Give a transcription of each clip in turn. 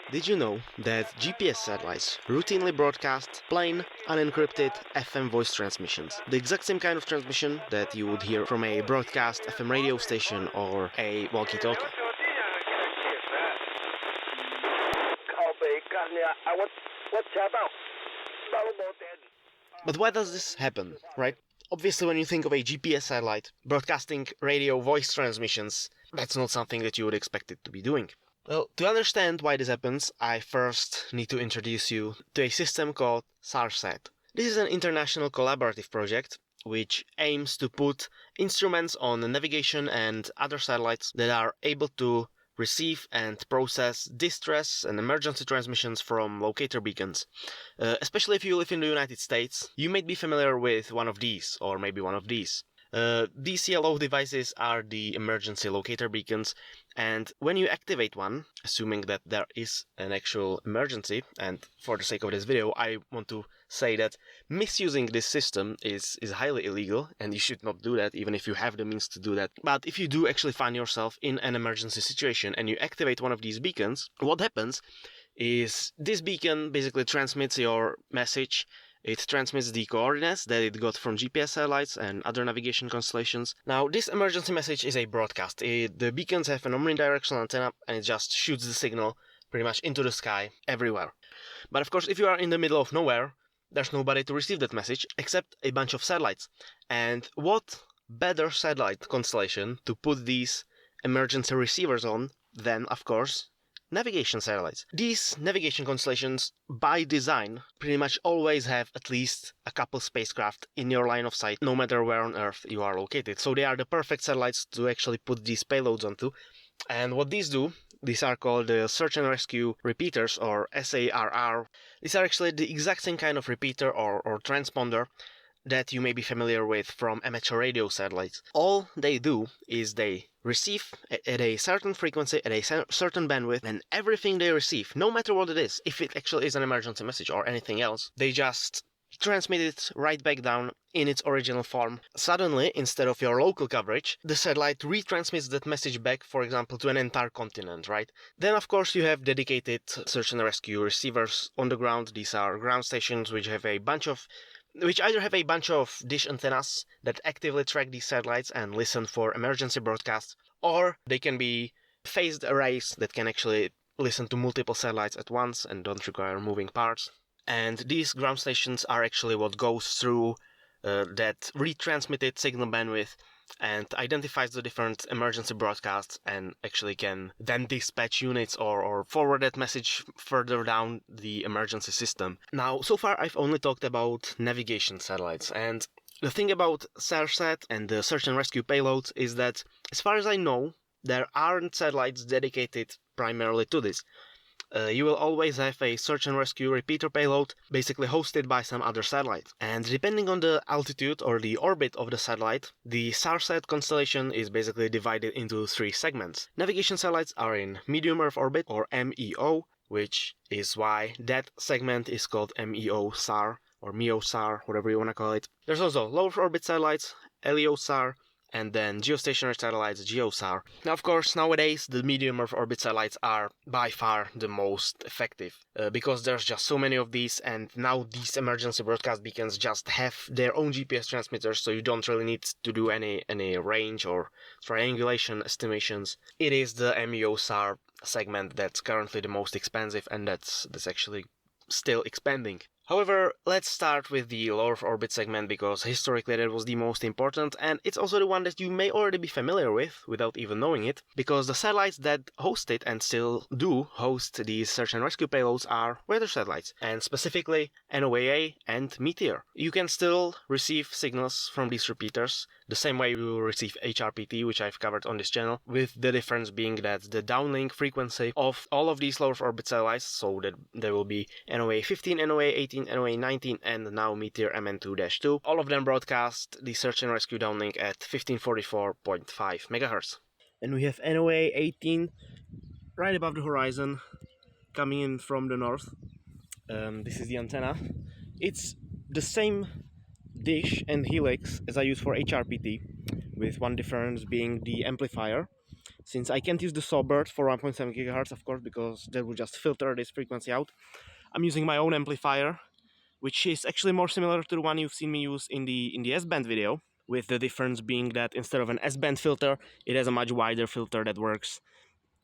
Did you know that GPS satellites routinely broadcast plain, unencrypted FM voice transmissions? The exact same kind of transmission that you would hear from a broadcast FM radio station or a walkie-talkie. But why does this happen, right? Obviously, when you think of a GPS satellite broadcasting radio voice transmissions, that's not something that you would expect it to be doing. Well, to understand why this happens, I first need to introduce you to a system called SARSAT. This is an international collaborative project which aims to put instruments on navigation and other satellites that are able to receive and process distress and emergency transmissions from locator beacons. Especially if you live in the United States, you may be familiar with one of these, or maybe one of these. These yellow devices are the emergency locator beacons, and when you activate one, assuming that there is an actual emergency, and for the sake of this video, I want to say that misusing this system is highly illegal, and you should not do that, even if you have the means to do that. But if you do actually find yourself in an emergency situation and you activate one of these beacons, what happens is this beacon basically transmits your message. It transmits the coordinates that it got from GPS satellites and other navigation constellations. Now, this emergency message is a broadcast. The beacons have an omnidirectional antenna, and it just shoots the signal pretty much into the sky everywhere. But of course, if you are in the middle of nowhere, there's nobody to receive that message except a bunch of satellites. And what better satellite constellation to put these emergency receivers on than, of course, navigation satellites. These navigation constellations, by design, pretty much always have at least a couple spacecraft in your line of sight, no matter where on Earth you are located. So they are the perfect satellites to actually put these payloads onto. And what these do, these are called the Search and Rescue Repeaters, or SARR. These are actually the exact same kind of repeater or transponder that you may be familiar with from amateur radio satellites. All they do is they receive at a certain frequency, at a certain bandwidth, and everything they receive, no matter what it is, if it actually is an emergency message or anything else, they just transmit it right back down in its original form. Suddenly, instead of your local coverage, the satellite retransmits that message back, for example, to an entire continent, right? Then, of course, you have dedicated search and rescue receivers on the ground. These are ground stations which either have a bunch of dish antennas that actively track these satellites and listen for emergency broadcasts, or they can be phased arrays that can actually listen to multiple satellites at once and don't require moving parts. And these ground stations are actually what goes through that retransmitted signal bandwidth and identifies the different emergency broadcasts and actually can then dispatch units or forward that message further down the emergency system. Now, so far I've only talked about navigation satellites, and the thing about SARSAT and the search and rescue payloads is that, as far as I know, there aren't satellites dedicated primarily to this. You will always have a search and rescue repeater payload, basically hosted by some other satellite. And depending on the altitude or the orbit of the satellite, the SARSAT constellation is basically divided into three segments. Navigation satellites are in medium Earth orbit, or MEO, which is why that segment is called MEO-SAR, or MEO-SAR, whatever you want to call it. There's also low Earth orbit satellites, LEO-SAR, and then geostationary satellites, GeoSAR. Now, of course, nowadays the medium Earth orbit satellites are by far the most effective because there's just so many of these, and now these emergency broadcast beacons just have their own GPS transmitters, so you don't really need to do any range or triangulation estimations. It is the MEO-SAR segment that's currently the most expensive, and that's actually still expanding. However, let's start with the low Earth orbit segment because historically that was the most important, and it's also the one that you may already be familiar with without even knowing it, because the satellites that host it and still do host these search and rescue payloads are weather satellites, and specifically NOAA and Meteor. You can still receive signals from these repeaters the same way you will receive HRPT, which I've covered on this channel, with the difference being that the downlink frequency of all of these low Earth orbit satellites, so that there will be NOAA 15, NOAA 18, NOAA 19, and now Meteor MN2-2. All of them broadcast the search and rescue downlink at 1544.5 MHz. And we have NOAA 18 right above the horizon, coming in from the north. This is the antenna. It's the same dish and helix as I use for HRPT, with one difference being the amplifier. since I can't use the sawbird for 1.7 GHz, of course, because that would just filter this frequency out. I'm using my own amplifier, which is actually more similar to the one you've seen me use in the S-band video, with the difference being that instead of an S-band filter, it has a much wider filter that works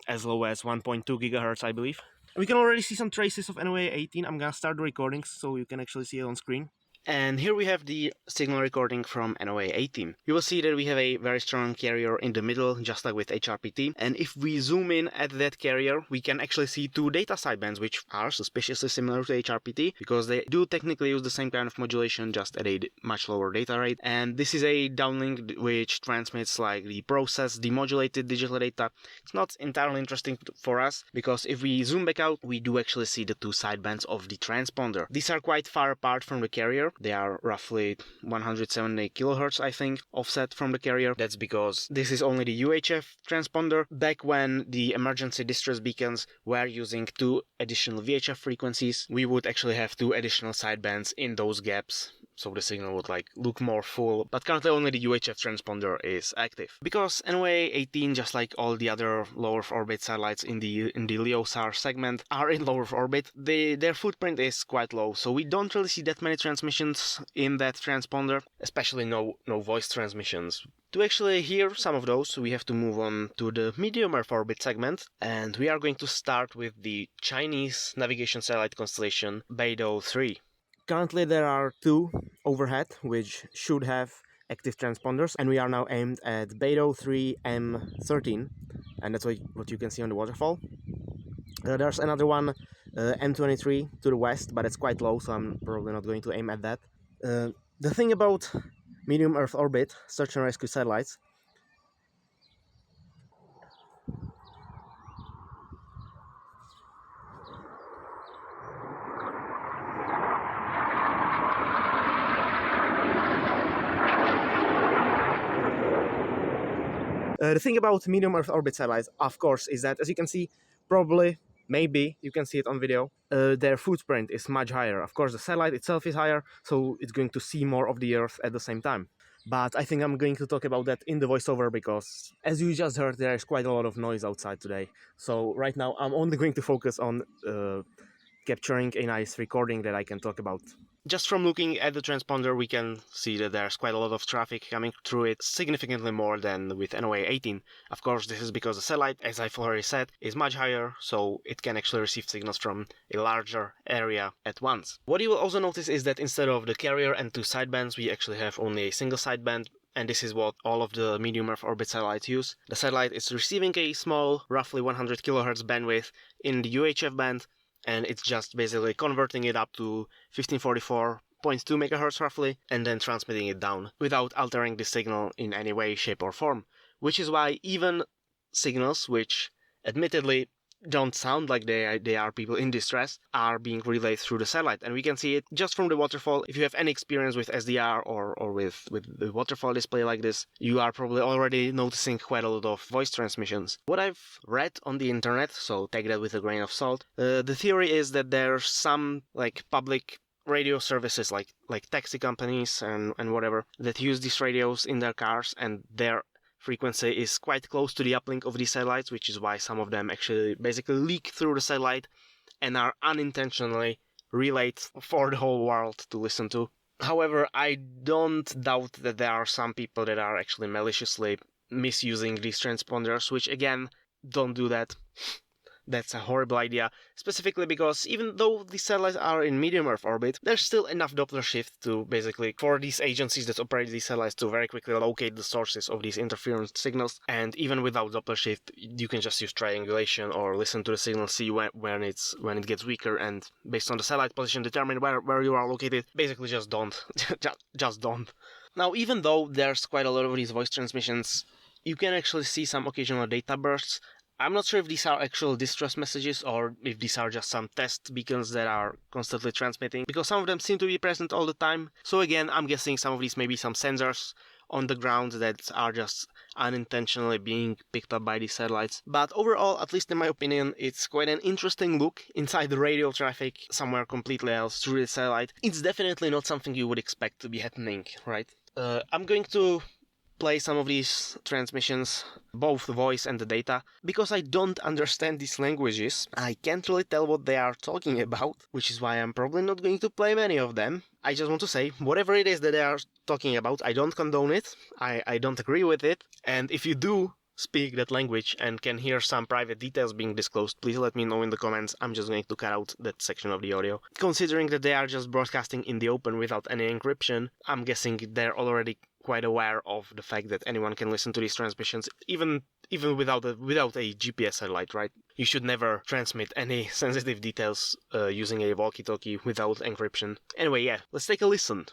as low as 1.2 GHz, I believe. We can already see some traces of NOAA 18. I'm gonna start the recordings so you can actually see it on screen. And here we have the signal recording from NOAA 18. You will see that we have a very strong carrier in the middle, just like with HRPT. And if we zoom in at that carrier, we can actually see two data sidebands, which are suspiciously similar to HRPT, because they do technically use the same kind of modulation, just at a much lower data rate. And this is a downlink which transmits like the processed, demodulated digital data. It's not entirely interesting for us, because if we zoom back out, we do actually see the two sidebands of the transponder. These are quite far apart from the carrier. They are roughly 170 kHz, I think, offset from the carrier. That's because this is only the UHF transponder. Back when the emergency distress beacons were using two additional VHF frequencies, we would actually have two additional sidebands in those gaps, so the signal would look more full, but currently only the UHF transponder is active. Because NOAA 18, just like all the other low Earth orbit satellites in the LEO-SAR segment, are in low Earth orbit, their footprint is quite low, so we don't really see that many transmissions in that transponder, especially no voice transmissions. To actually hear some of those, we have to move on to the medium Earth orbit segment, and we are going to start with the Chinese navigation satellite constellation BeiDou 3. Currently there are two overhead, which should have active transponders, and we are now aimed at BeiDou 3 M13, and that's what you can see on the waterfall. There's another one, M23 to the west, but it's quite low, so I'm probably not going to aim at that. The thing about medium Earth orbit search and rescue satellites medium Earth orbit satellites, of course, is that, as you can see, probably, maybe, you can see it on video, their footprint is much higher. Of course, the satellite itself is higher, so it's going to see more of the Earth at the same time. But I think I'm going to talk about that in the voiceover because, as you just heard, there is quite a lot of noise outside today. So right now I'm only going to focus on capturing a nice recording that I can talk about. Just from looking at the transponder, we can see that there's quite a lot of traffic coming through it, significantly more than with NOAA 18. Of course, this is because the satellite, as I've already said, is much higher, so it can actually receive signals from a larger area at once. What you will also notice is that instead of the carrier and two sidebands, we actually have only a single sideband, and this is what all of the medium Earth orbit satellites use. The satellite is receiving a small, roughly 100 kHz bandwidth in the UHF band, and it's just basically converting it up to 1544.2 MHz roughly, and then transmitting it down without altering the signal in any way, shape or form. Which is why even signals which admittedly don't sound like they are people in distress are being relayed through the satellite, and we can see it just from the waterfall. If you have any experience with SDR or with the waterfall display like this, you are probably already noticing quite a lot of voice transmissions. What I've read on the internet, so take that with a grain of salt, the theory is that there's some public radio services like taxi companies and whatever that use these radios in their cars, and their frequency is quite close to the uplink of these satellites, which is why some of them actually basically leak through the satellite and are unintentionally relayed for the whole world to listen to. However, I don't doubt that there are some people that are actually maliciously misusing these transponders, which again, don't do that. That's a horrible idea, specifically because even though these satellites are in medium Earth orbit, there's still enough Doppler shift to basically, for these agencies that operate these satellites to very quickly locate the sources of these interference signals. And even without Doppler shift, you can just use triangulation or listen to the signal, see when it gets weaker, and based on the satellite position determine where you are located. Basically just don't. just don't. Now, even though there's quite a lot of these voice transmissions, you can actually see some occasional data bursts. I'm not sure if these are actual distress messages or if these are just some test beacons that are constantly transmitting, because some of them seem to be present all the time. So again, I'm guessing some of these may be some sensors on the ground that are just unintentionally being picked up by these satellites. But overall, at least in my opinion, it's quite an interesting look inside the radio traffic somewhere completely else through the satellite. It's definitely not something you would expect to be happening, right? I'm going to play some of these transmissions, both the voice and the data. Because I don't understand these languages, I can't really tell what they are talking about, which is why I'm probably not going to play many of them. I just want to say, whatever it is that they are talking about, I don't condone it, I don't agree with it, and if you do speak that language and can hear some private details being disclosed, please let me know in the comments. I'm just going to cut out that section of the audio. Considering that they are just broadcasting in the open without any encryption, I'm guessing they're already quite aware of the fact that anyone can listen to these transmissions, even without a GPS satellite, right? You should never transmit any sensitive details using a walkie-talkie without encryption. Anyway, yeah, let's take a listen.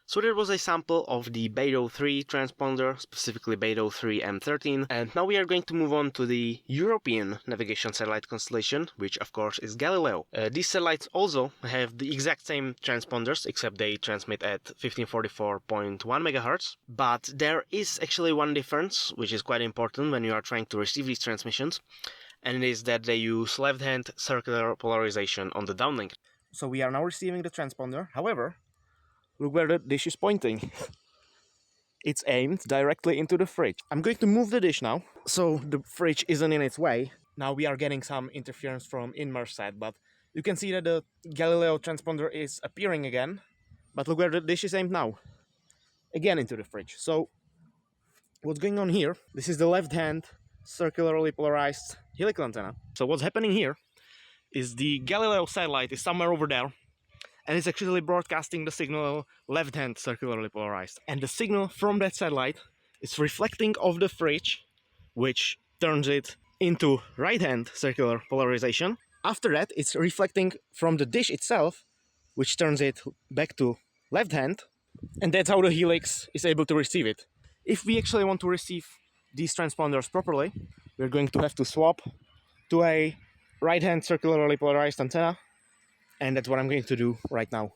So there was a sample of the BeiDou 3 transponder, specifically BeiDou 3 M13, and now we are going to move on to the European navigation satellite constellation, which of course is Galileo. These satellites also have the exact same transponders, except they transmit at 1544.1 MHz, but there is actually one difference, which is quite important when you are trying to receive these transmissions, and it is that they use left-hand circular polarization on the downlink. So we are now receiving the transponder, however, look where the dish is pointing. It's aimed directly into the fridge. I'm going to move the dish now, so the fridge isn't in its way. Now we are getting some interference from Inmarsat, but you can see that the Galileo transponder is appearing again. But look where the dish is aimed now. Again into the fridge. So what's going on here? This is the left-hand circularly polarized helical antenna. So what's happening here is the Galileo satellite is somewhere over there, and it's actually broadcasting the signal left-hand circularly polarized. And the signal from that satellite is reflecting off the fridge, which turns it into right-hand circular polarization. After that, it's reflecting from the dish itself, which turns it back to left-hand, and that's how the helix is able to receive it. If we actually want to receive these transponders properly, we're going to have to swap to a right-hand circularly polarized antenna, and that's what I'm going to do right now.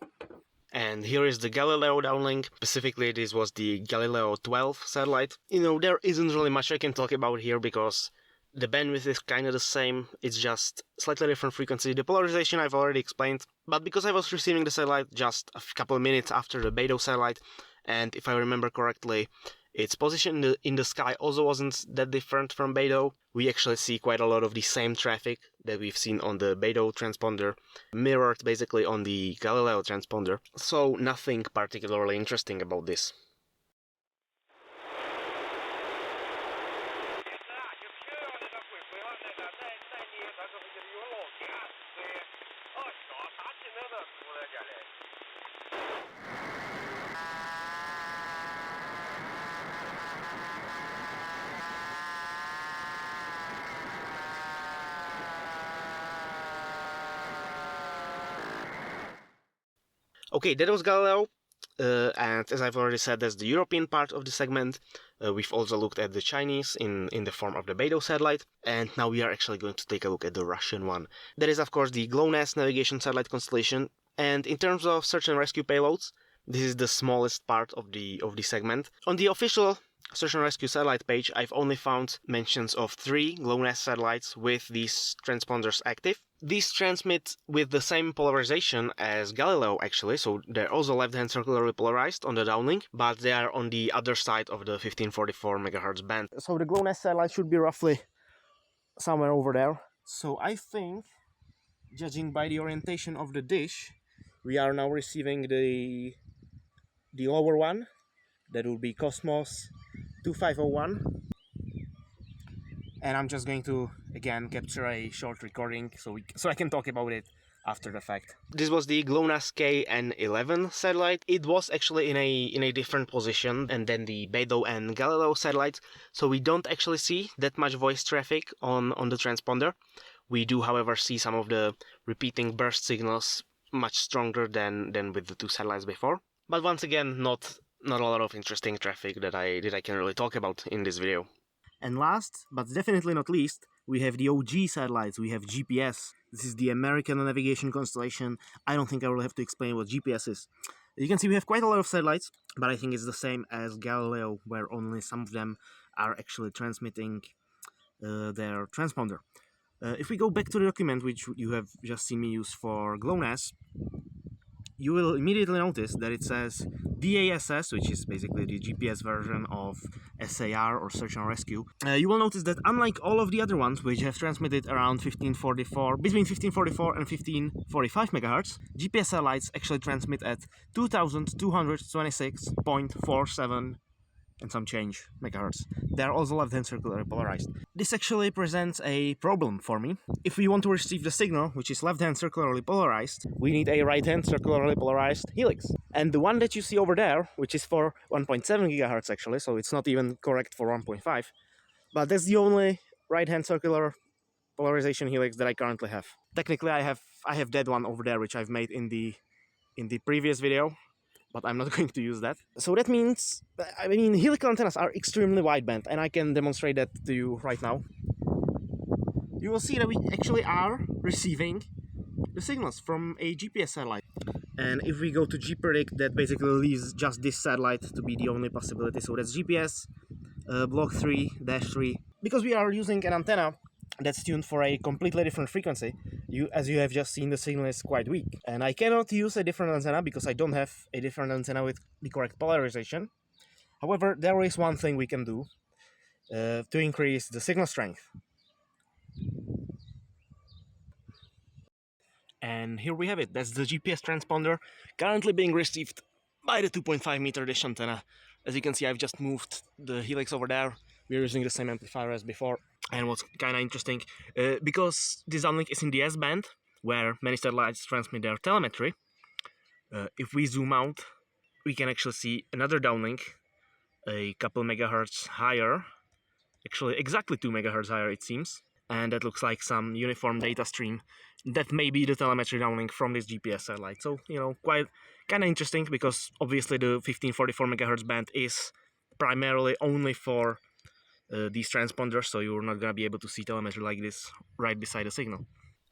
And here is the Galileo downlink. Specifically, this was the Galileo 12 satellite. You know, there isn't really much I can talk about here because the bandwidth is kind of the same. It's just slightly different frequency. The polarization I've already explained, but because I was receiving the satellite just a couple of minutes after the BeiDou satellite, and if I remember correctly, its position in the sky also wasn't that different from BeiDou. We actually see quite a lot of the same traffic that we've seen on the BeiDou transponder, mirrored basically on the Galileo transponder. So nothing particularly interesting about this. Okay, that was Galileo, and as I've already said, that's the European part of the segment. We've also looked at the Chinese in the form of the BeiDou satellite, and now we are actually going to take a look at the Russian one. That is, of course, the Glonass navigation satellite constellation, and in terms of search and rescue payloads, this is the smallest part of the segment. On the official search and rescue satellite page, I've only found mentions of 3 Glonass satellites with these transponders active. These transmit with the same polarization as Galileo, actually, so they're also left-hand circularly polarized on the downlink, but they are on the other side of the 1544 MHz band. So the Glonass satellite should be roughly somewhere over there. So I think, judging by the orientation of the dish, we are now receiving the lower one. That will be Cosmos 2501. And I'm just going to again capture a short recording so I can talk about it after the fact. This was the Glonass KN11 satellite. It was actually in a different position than the BeiDou and Galileo satellites, so we don't actually see that much voice traffic on the transponder. We do, however, see some of the repeating burst signals much stronger than with the two satellites before. But once again, not a lot of interesting traffic that I can really talk about in this video. And last, but definitely not least, we have the OG satellites. We have GPS. This is the American navigation constellation. I don't think I will have to explain what GPS is. You can see we have quite a lot of satellites, but I think it's the same as Galileo, where only some of them are actually transmitting their transponder. If we go back to the document which you have just seen me use for GLONASS, you will immediately notice that it says DASS, which is basically the GPS version of SAR or Search and Rescue. You will notice that unlike all of the other ones, which have transmitted around between 1544 and 1545 MHz, GPS satellites actually transmit at 2226.47 and some change megahertz. They are also left-hand circularly polarized. This actually presents a problem for me. If we want to receive the signal, which is left-hand circularly polarized, we need a right-hand circularly polarized helix. And the one that you see over there, which is for 1.7 gigahertz actually, so it's not even correct for 1.5, but that's the only right-hand circular polarization helix that I currently have. Technically, I have that one over there, which I've made in the previous video, but I'm not going to use that. So that means, I mean, helical antennas are extremely wideband, and I can demonstrate that to you right now. You will see that we actually are receiving the signals from a GPS satellite. And if we go to gpredict, that basically leaves just this satellite to be the only possibility. So that's GPS block 3-3. Because we are using an antenna that's tuned for a completely different frequency, as you have just seen, the signal is quite weak. And I cannot use a different antenna because I don't have a different antenna with the correct polarization. However, there is one thing we can do to increase the signal strength. And here we have it. That's the GPS transponder currently being received by the 2.5 meter dish antenna. As you can see, I've just moved the helix over there. We're using the same amplifier as before. And what's kind of interesting, because this downlink is in the S-band, where many satellites transmit their telemetry, if we zoom out, we can actually see another downlink, a couple megahertz higher, actually exactly 2 megahertz higher it seems, and that looks like some uniform data stream. That may be the telemetry downlink from this GPS satellite. So, you know, quite kind of interesting, because obviously the 1544 megahertz band is primarily only for these transponders, so you're not going to be able to see telemetry like this right beside the signal.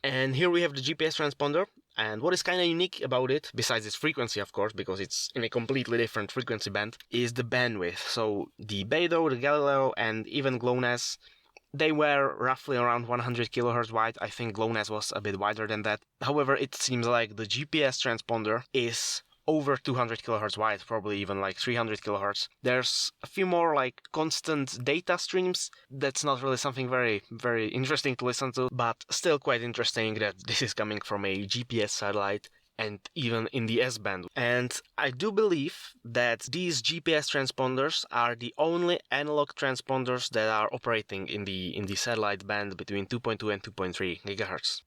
And here we have the GPS transponder, and what is kind of unique about it, besides its frequency of course, because it's in a completely different frequency band, is the bandwidth. So the BeiDou, the Galileo, and even GLONASS, they were roughly around 100 kilohertz wide. I think GLONASS was a bit wider than that. However, it seems like the GPS transponder is over 200 kilohertz wide, probably even like 300 kilohertz. There's a few more like constant data streams. That's not really something very, very interesting to listen to, but still quite interesting that this is coming from a GPS satellite and even in the S-band. And I do believe that these GPS transponders are the only analog transponders that are operating in the satellite band between 2.2 and 2.3 gigahertz.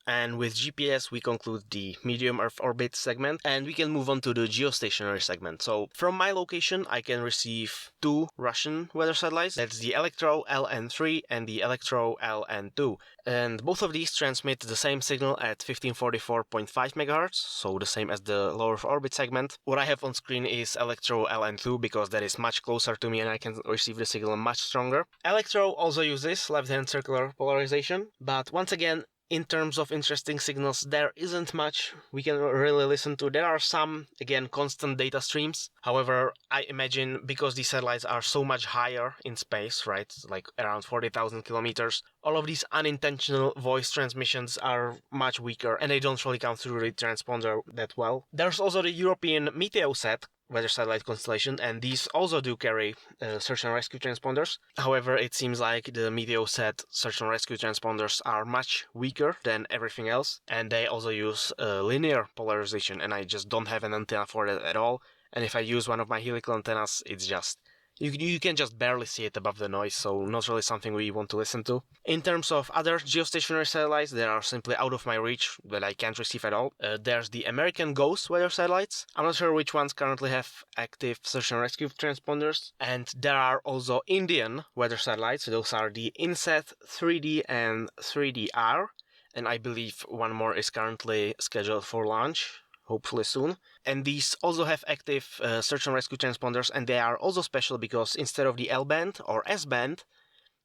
And with GPS, we conclude the medium Earth orbit segment, and we can move on to the geostationary segment. So from my location, I can receive two Russian weather satellites. That's the Elektro-L 3 and the Elektro-L 2. And both of these transmit the same signal at 1544.5 MHz, so the same as the low Earth orbit segment. What I have on screen is Elektro-L 2 because that is much closer to me and I can receive the signal much stronger. Elektro also uses left-hand circular polarization, but once again, In terms of interesting signals, there isn't much we can really listen to. There are some, again, constant data streams. However, I imagine because these satellites are so much higher in space, right, like around 40,000 kilometers, all of these unintentional voice transmissions are much weaker and they don't really come through the transponder that well. There's also the European Meteosat weather satellite constellation, and these also do carry search and rescue transponders. However, it seems like the Meteosat search and rescue transponders are much weaker than everything else, and they also use linear polarization, and I just don't have an antenna for that at all. And if I use one of my helical antennas, it's just you can just barely see it above the noise, so not really something we want to listen to. In terms of other geostationary satellites, they are simply out of my reach, that I can't receive at all. There's the American GOES weather satellites. I'm not sure which ones currently have active search and rescue transponders. And there are also Indian weather satellites. Those are the INSAT 3D and 3DR. And I believe one more is currently scheduled for launch, hopefully soon. And these also have active search and rescue transponders, and they are also special because instead of the L band or S band,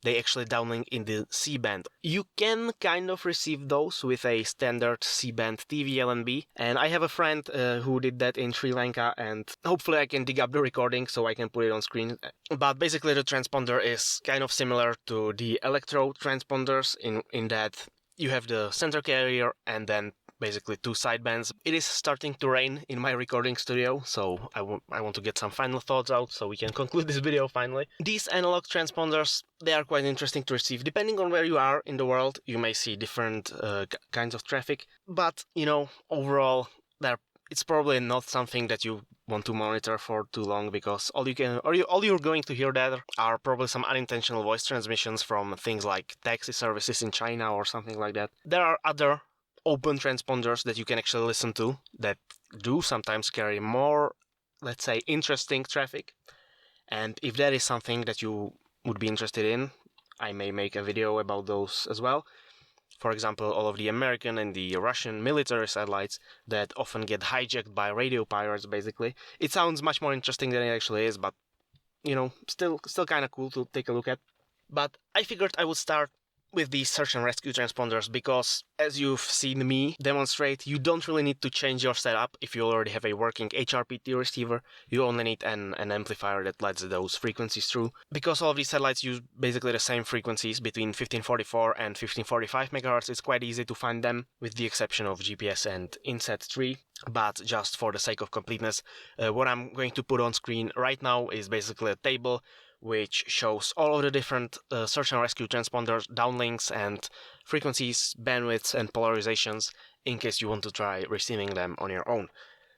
they actually downlink in the C band. You can kind of receive those with a standard C band TV LNB, and I have a friend who did that in Sri Lanka, and hopefully I can dig up the recording so I can put it on screen. But basically the transponder is kind of similar to the Elektro transponders in that you have the center carrier and then basically two sidebands. It is starting to rain in my recording studio, so I want to get some final thoughts out so we can conclude this video finally. These analog transponders, they are quite interesting to receive. Depending on where you are in the world, you may see different kinds of traffic, but, you know, overall, it's probably not something that you want to monitor for too long, because all you're going to hear there are probably some unintentional voice transmissions from things like taxi services in China or something like that. There are other open transponders that you can actually listen to that do sometimes carry more, let's say, interesting traffic. And if that is something that you would be interested in, I may make a video about those as well. For example, all of the American and the Russian military satellites that often get hijacked by radio pirates, basically. It sounds much more interesting than it actually is, but, you know, still kind of cool to take a look at. But I figured I would start with these search and rescue transponders because, as you've seen me demonstrate, you don't really need to change your setup if you already have a working HRPT receiver. You only need an amplifier that lets those frequencies through. Because all of these satellites use basically the same frequencies between 1544 and 1545 MHz, it's quite easy to find them, with the exception of GPS and INSAT 3. But just for the sake of completeness, what I'm going to put on screen right now is basically a table which shows all of the different search and rescue transponders, downlinks, and frequencies, bandwidths, and polarizations, in case you want to try receiving them on your own.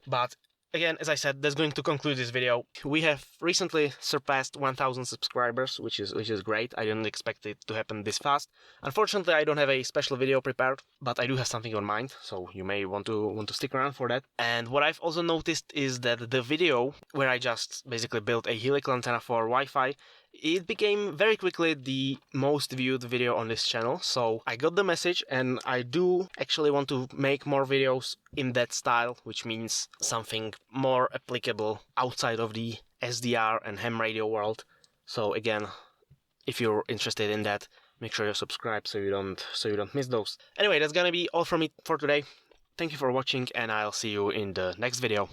But again, as I said, that's going to conclude this video. We have recently surpassed 1,000 subscribers, which is great. I didn't expect it to happen this fast. Unfortunately, I don't have a special video prepared, but I do have something on mind, so you may want to stick around for that. And what I've also noticed is that the video where I just basically built a helical antenna for Wi-Fi, it became very quickly the most viewed video on this channel, so I got the message, and I do actually want to make more videos in that style, which means something more applicable outside of the SDR and ham radio world. So again, if you're interested in that, make sure you subscribe so you don't miss those. Anyway, that's gonna be all from me for today. Thank you for watching, and I'll see you in the next video.